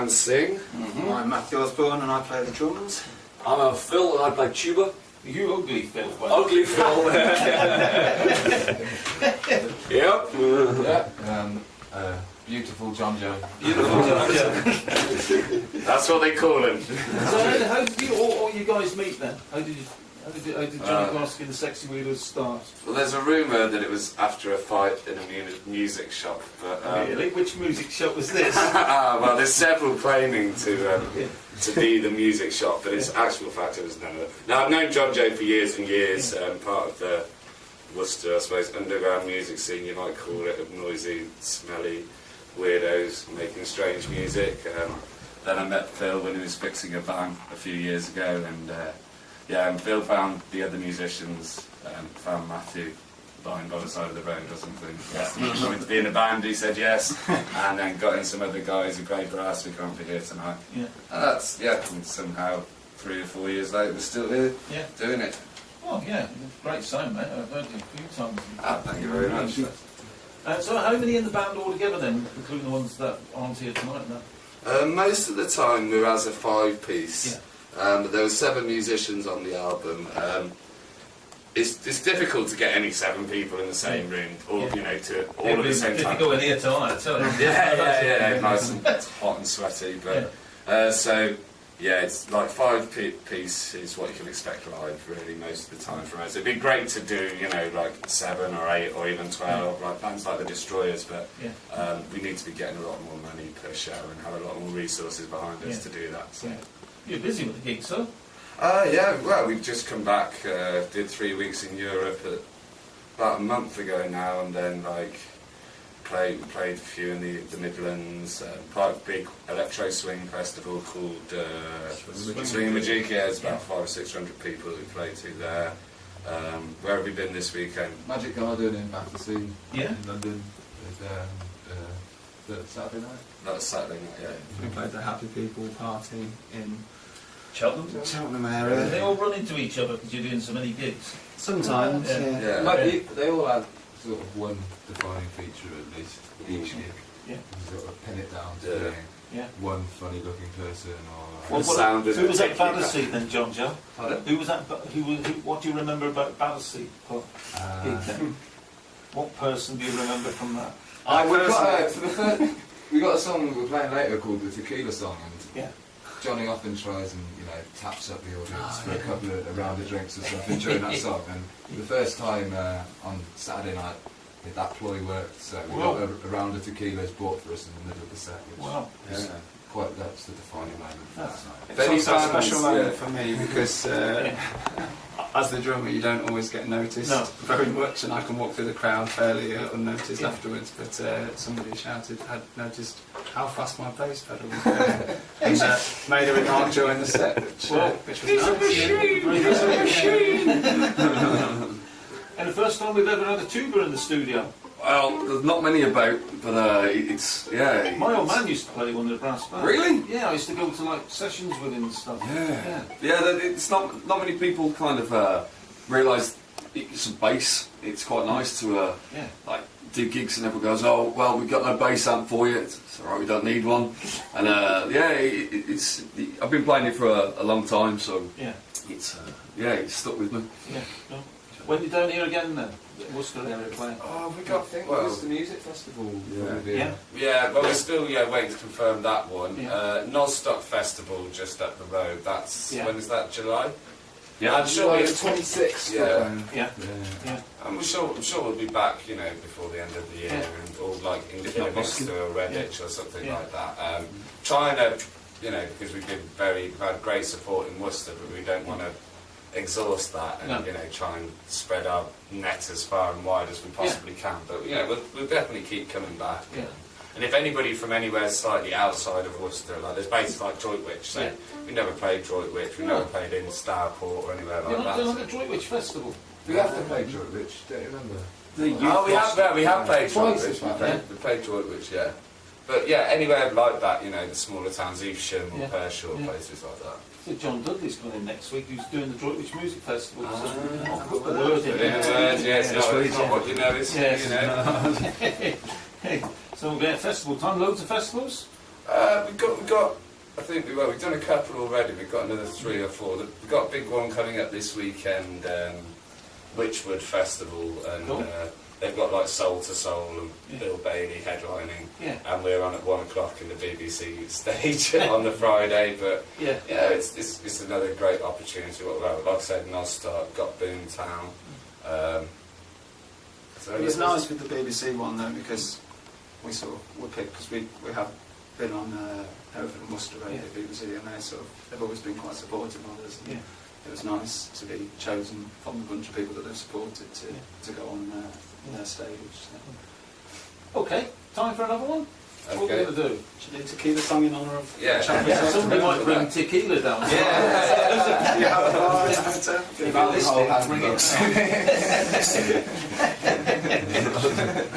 and sing. I'm Matthew Osborne and I play the drums. I'm Phil and I play tuba. You ugly Phil. Ugly Phil. Yep. Yeah. Beautiful John Joe. That's what they call him. So how did you all you guys meet then? How did Johnny Kowalski and the Sexy Weirdos start? Well, there's a rumour that it was after a fight in a music shop. But, Really? Which music shop was this? well, there's several claiming to be the music shop, but its actual fact it was none of it. Now, I've known John Joe for years and years, part of the Worcester, I suppose, underground music scene, you might call it, of noisy, smelly weirdos making strange music. Then I met Phil when he was fixing a van a few years ago, and Phil found the other musicians, found Matthew lying by the side of the road or something. Asked him if he wanted to be in a band, he said yes, and then got in some other guys who played for us who can't be here tonight. Yeah. And that's, and somehow 3 or 4 years later we're still here doing it. Oh yeah, great sound, mate. I've heard it a few times. Thank you very much. So how many in the band altogether then, including the ones that aren't here tonight now? Most of the time we're as a 5-piece. But there were 7 musicians on the album. It's difficult to get any 7 people in the same room, or to all at the same time. Difficult in here tonight, I tell you. Yeah, nice and hot and sweaty. But it's like 5-piece is what you can expect live, really, most of the time from us. It'd be great to do, like 7 or 8 or even 12, like bands like the Destroyers, but we need to be getting a lot more money per show and have a lot more resources behind us to do that. So. You're busy with the gigs, sir? Well, we've just come back, did 3 weeks in Europe about a month ago now, and then played a few in the Midlands, quite a big electro swing festival called Swing Majiki. There's about 500 or 600 people who play to there. Where have we been this weekend? Magic Garden in Battersea in London. The Saturday night? That was Saturday night, yeah. We played the Happy People party in Cheltenham area. They all run into each other because you're doing so many gigs. Sometimes, They all have sort of one defining feature at least each gig. Yeah. You sort of pin it down to being one funny looking person or... Who was at Battersea then, John Joe? Pardon? Who was that? What do you remember about Battersea? What person do you remember from that? We got a song we're playing later called the Tequila Song, and Yeah. Johnny often tries and taps up the audience for a couple of round of drinks or something during that song. And the first time on Saturday night, that ploy worked. So we got a round of tequilas bought for us in the middle of the set, which that's the defining moment for that night. It's also a special moment for me because as the drummer you don't always get noticed very much, and I can walk through the crowd fairly unnoticed afterwards, but somebody had noticed how fast my bass pedal was going and made a remark during the set, which was nice. He's a machine! And the first time we've ever had a tuba in the studio. Well, there's not many about, but it's My old man used to play one of the brass bands. Really? Yeah, I used to go to sessions with him and stuff. It's not many people kind of realise it's a bass. It's quite nice to do gigs and everyone goes, oh well, we've got no bass amp for you. It's alright, we don't need one. And it's I've been playing it for a long time, so it's stuck with me. Yeah. No. When you're down here again then? Worcester area playing? Oh, we got Worcester Music Festival. Well, we're still waiting to confirm that one. Nostock Festival just up the road. That's when is that? July? Yeah, I'm sure it's 26th. I'm sure we'll be back, before the end of the year, and all in Kidderminster or Redditch or something like that. Trying to, because we've had great support in Worcester, but we don't want to exhaust that and try and spread our net as far and wide as we possibly can. But we'll definitely keep coming back. And if anybody from anywhere slightly outside of Worcester, there's places like Droitwich, so we never played Droitwich, we never played in Stourport or anywhere like that. Like a Droitwich festival. We have to play Droitwich, don't you remember? We have played Droitwich. We played Droitwich, But anywhere like that, the smaller towns, Evesham or Pershore, places like that. So John Dudley's coming in next week, who's doing the Droitwich Music Festival. Put the word in. It's not what you know. So we'll get a festival time, loads of festivals? We've got. I think we've done a couple already. We've got another 3 or 4. We've got a big one coming up this weekend, Witchwood Festival, and Cool. they've got like Soul to Soul and Bill Bailey headlining, and we're on at 1 o'clock in the BBC stage on the Friday. But Yeah. it's another great opportunity. Like I said, Nostart, got Boomtown. So It was nice with the BBC one though, because we sort of were picked because we have been on over in Worcester Radio, BBC, and they've always been quite supportive of us. Yeah. It was nice to be chosen from a bunch of people that they've supported to go on their stage. So. Okay, time for another one? What are we Okay. going to do? Should we do tequila song in honour of Yeah. Somebody might bring tequila down. Yeah. You have a bar in the hotel? If you're listening, bring it.